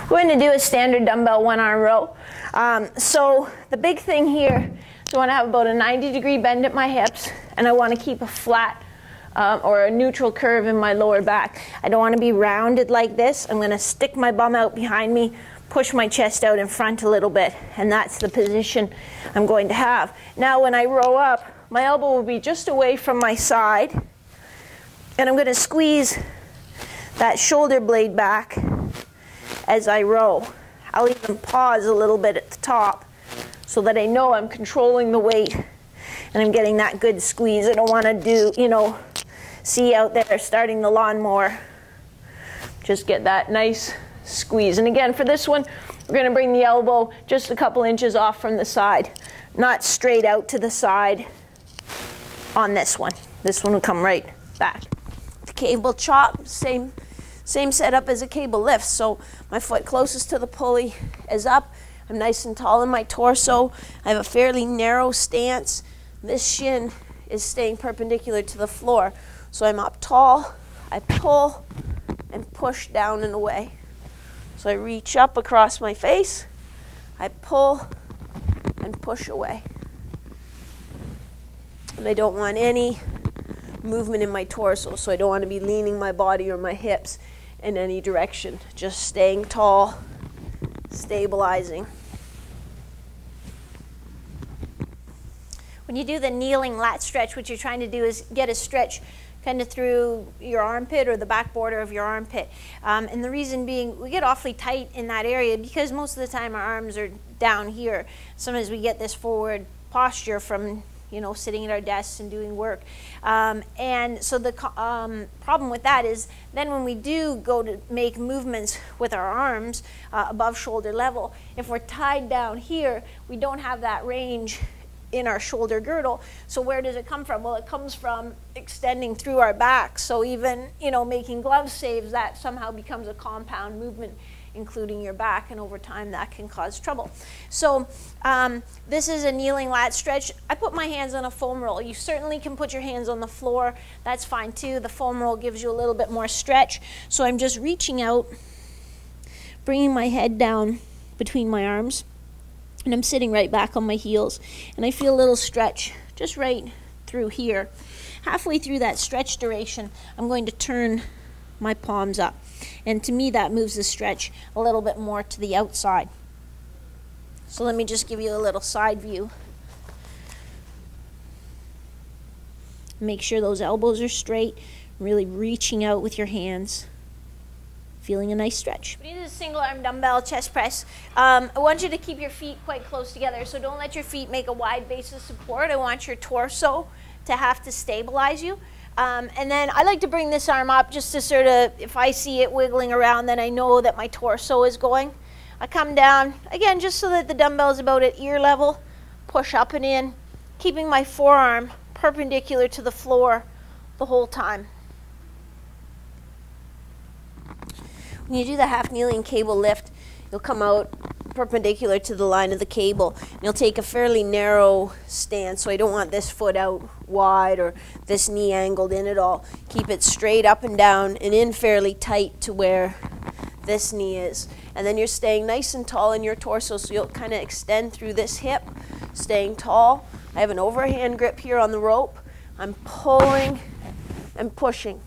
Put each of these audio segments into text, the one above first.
We're going to do a standard dumbbell one arm row. So the big thing here is I want to have about a 90-degree bend at my hips, and I want to keep a flat or a neutral curve in my lower back. I don't want to be rounded like this. I'm going to stick my bum out behind me, push my chest out in front a little bit, and that's the position I'm going to have. Now when I row up, my elbow will be just away from my side, and I'm going to squeeze that shoulder blade back as I row. I'll even pause a little bit at the top so that I know I'm controlling the weight and I'm getting that good squeeze. I don't want to do, you know, see out there starting the lawnmower. Just get that nice squeeze. And again, for this one, we're going to bring the elbow just a couple inches off from the side, not straight out to the side on this one. This one will come right back. The cable chop, same setup as a cable lift. So my foot closest to the pulley is up. I'm nice and tall in my torso. I have a fairly narrow stance. This shin is staying perpendicular to the floor. So I'm up tall, I pull and push down and away. So I reach up across my face, I pull and push away. And I don't want any movement in my torso, so I don't want to be leaning my body or my hips in any direction. Just staying tall, stabilizing. When you do the kneeling lat stretch, what you're trying to do is get a stretch kind of through your armpit or the back border of your armpit. And the reason being, we get awfully tight in that area because most of the time our arms are down here. Sometimes we get this forward posture from, you know, sitting at our desks and doing work. And so the problem with that is then when we do go to make movements with our arms above shoulder level, if we're tied down here, we don't have that range in our shoulder girdle. So where does it come from? Well, it comes from extending through our back. So even, you know, making glove saves, that somehow becomes a compound movement, including your back, and over time that can cause trouble. So this is a kneeling lat stretch. I put my hands on a foam roll. You certainly can put your hands on the floor. That's fine too. The foam roll gives you a little bit more stretch. So I'm just reaching out, bringing my head down between my arms, and I'm sitting right back on my heels, and I feel a little stretch just right through here. Halfway through that stretch duration, I'm going to turn my palms up, and to me that moves the stretch a little bit more to the outside. So let me just give you a little side view. Make sure those elbows are straight, really reaching out with your hands, feeling a nice stretch. We do a single arm dumbbell chest press. I want you to keep your feet quite close together, so don't let your feet make a wide base of support. I want your torso to have to stabilize you. And then I like to bring this arm up just to sort of, if I see it wiggling around, then I know that my torso is going. I come down, again, just so that the dumbbell is about at ear level, push up and in, keeping my forearm perpendicular to the floor the whole time. When you do the half kneeling cable lift, you'll come out perpendicular to the line of the cable. And you'll take a fairly narrow stance, so I don't want this foot out wide or this knee angled in at all. Keep it straight up and down and in fairly tight to where this knee is. And then you're staying nice and tall in your torso, so you'll kind of extend through this hip, staying tall. I have an overhand grip here on the rope. I'm pulling and pushing,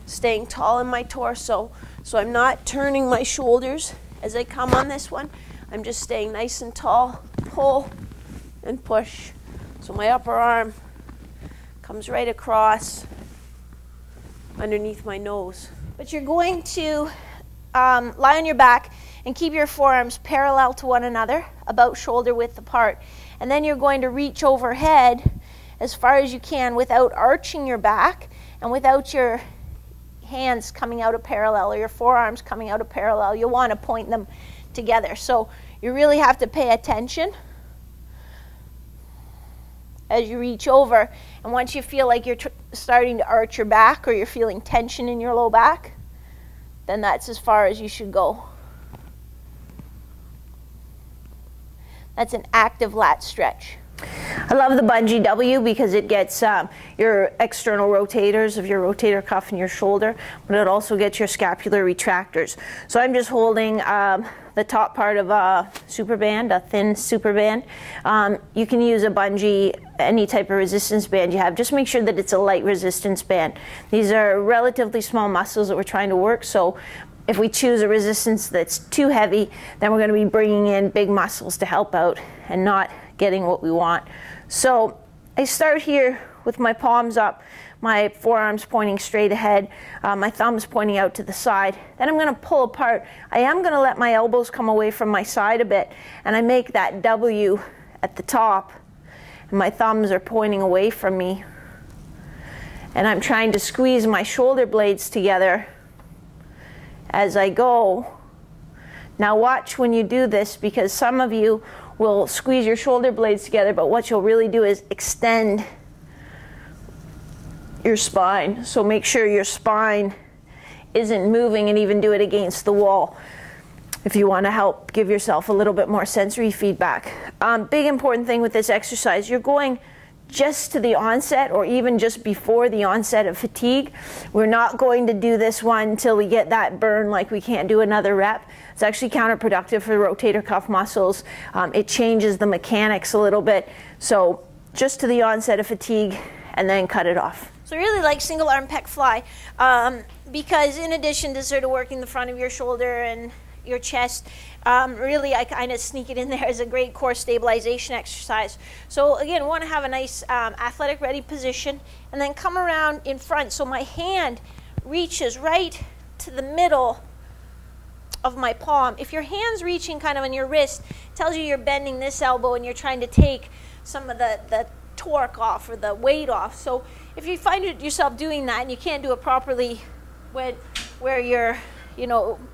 staying tall in my torso. So I'm not turning my shoulders as I come on this one. I'm just staying nice and tall, pull and push. So my upper arm comes right across underneath my nose. But you're going to lie on your back and keep your forearms parallel to one another, about shoulder width apart. And then you're going to reach overhead as far as you can without arching your back and without your hands coming out of parallel or your forearms coming out of parallel. You'll want to point them together. So you really have to pay attention as you reach over. And once you feel like you're starting to arch your back or you're feeling tension in your low back, then that's as far as you should go. That's an active lat stretch. I love the bungee W because it gets your external rotators of your rotator cuff and your shoulder, but it also gets your scapular retractors. So I'm just holding the top part of a super band, a thin super band. You can use a bungee, any type of resistance band you have. Just make sure that it's a light resistance band. These are relatively small muscles that we're trying to work, so if we choose a resistance that's too heavy, then we're going to be bringing in big muscles to help out and not getting what we want. So I start here with my palms up, my forearms pointing straight ahead, my thumbs pointing out to the side. Then I'm going to pull apart. I am going to let my elbows come away from my side a bit, and I make that W at the top, and my thumbs are pointing away from me. And I'm trying to squeeze my shoulder blades together as I go. Now watch when you do this, because some of you will squeeze your shoulder blades together, but what you'll really do is extend your spine. So make sure your spine isn't moving, and even do it against the wall if you want to help give yourself a little bit more sensory feedback. Big important thing with this exercise, you're going just to the onset or even just before the onset of fatigue. We're not going to do this one until we get that burn, like we can't do another rep. It's actually counterproductive for the rotator cuff muscles. It changes the mechanics a little bit. So just to the onset of fatigue and then cut it off. So I really like single arm pec fly because in addition to sort of working the front of your shoulder and your chest, really I kind of sneak it in there as a great core stabilization exercise. So again, we want to have a nice athletic ready position and then come around in front so my hand reaches right to the middle of my palm. If your hand's reaching kind of on your wrist, it tells you you're bending this elbow and you're trying to take some of the torque off or the weight off. So if you find yourself doing that and you can't do it properly where your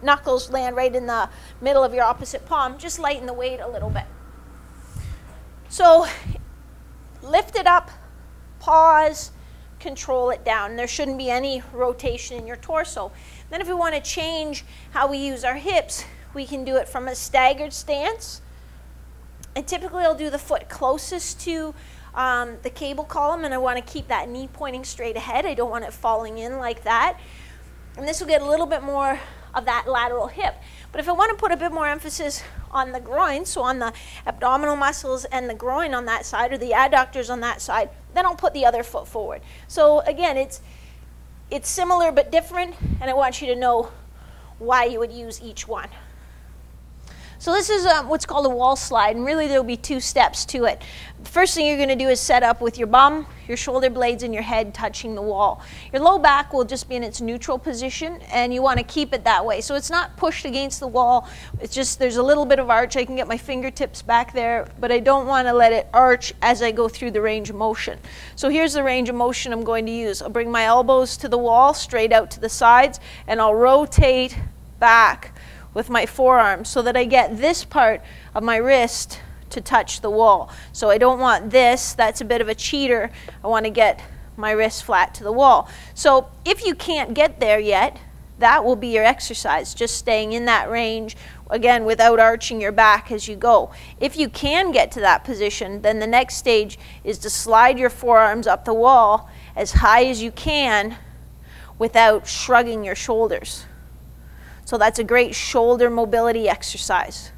knuckles land right in the middle of your opposite palm, just lighten the weight a little bit. So lift it up, pause, control it down. There shouldn't be any rotation in your torso. Then if we want to change how we use our hips, we can do it from a staggered stance. And typically I'll do the foot closest to the cable column, and I want to keep that knee pointing straight ahead. I don't want it falling in like that. And this will get a little bit more of that lateral hip. But if I want to put a bit more emphasis on the groin, so on the abdominal muscles and the groin on that side, or the adductors on that side, then I'll put the other foot forward. So again, it's similar but different, and I want you to know why you would use each one. So this is what's called a wall slide, and really there'll be two steps to it. The first thing you're going to do is set up with your bum, your shoulder blades, and your head touching the wall. Your low back will just be in its neutral position, and you want to keep it that way. So it's not pushed against the wall. It's just there's a little bit of arch. I can get my fingertips back there, but I don't want to let it arch as I go through the range of motion. So here's the range of motion I'm going to use. I'll bring my elbows to the wall, straight out to the sides, and I'll rotate back with my forearm so that I get this part of my wrist to touch the wall. So I don't want this, that's a bit of a cheater. I want to get my wrist flat to the wall. So if you can't get there yet, that will be your exercise, just staying in that range, again, without arching your back as you go. If you can get to that position, then the next stage is to slide your forearms up the wall as high as you can without shrugging your shoulders. So that's a great shoulder mobility exercise.